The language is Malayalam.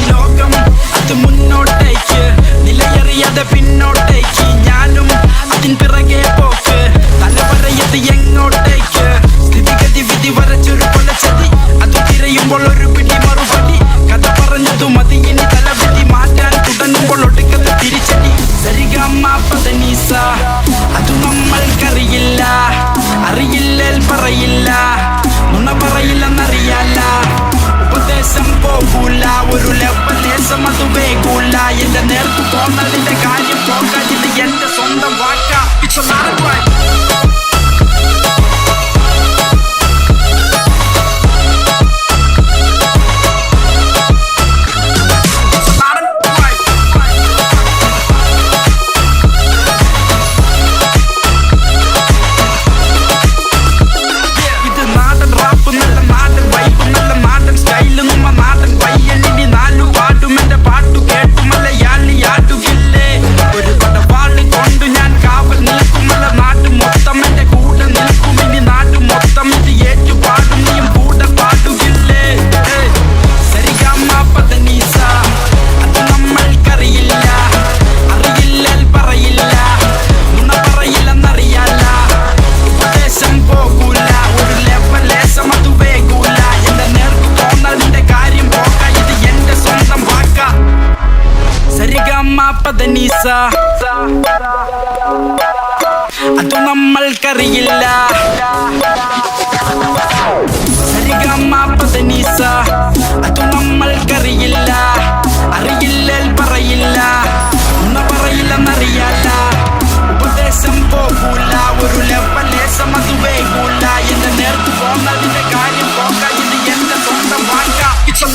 ലോകം അത് മുന്നോട്ടേക്ക് നിലയറിയാതെ പിന്നോട്ടേക്ക് ഞാനും അതിൻ പിറകെ പോക്ക് തലവരയത് എങ്ങോട്ടേക്ക് സ്ഥിതിഗതി വിധി വരച്ചൊരു കൊലച്ചതി അത് തിരയുമ്പോൾ ഒരു പിടി മറുപടി കഥ പറഞ്ഞതു മതി ഇനി തലവിധി മാറ്റാൻ തുടങ്ങുമ്പോൾ ഒടുക്കത്ത് തിരിച്ചടി സരിഗമപദനിസ അത് നമ്മൾക്കറിയില്ല അറിയില്ലേൽ പറയില്ല നുണ പറയില്ലെന്നറിയാല ഉപദേശം പോകൂല ഒരു ലെവലേശം അത് വേകൂല എന്റെ നേർത്തു തോന്നലിന്റെ കാര്യം പോകാൻ ഇത് എന്റെ സ്വന്തം വാക്ക ഇറ്റ്സ് എ നാടൻ പദനീസ അത് നമ്മൾക്കറിയില്ല സരിഗമപദനീസ അത് നമ്മൾക്കറിയില്ല അറിയില്ലേൽ പറയില്ല നുണ പറയില്ലെന്നറിയാല ഉപദേശം പോകൂല ഒരു ലെവലേശം അത് വേകൂല എന്റെ നേർത്തു പോന്നതിന്റെ കാര്യം പോകാൻ ഇത് എന്റെ സ്വന്തം വാക്ക ഇറ്റ്സ് എ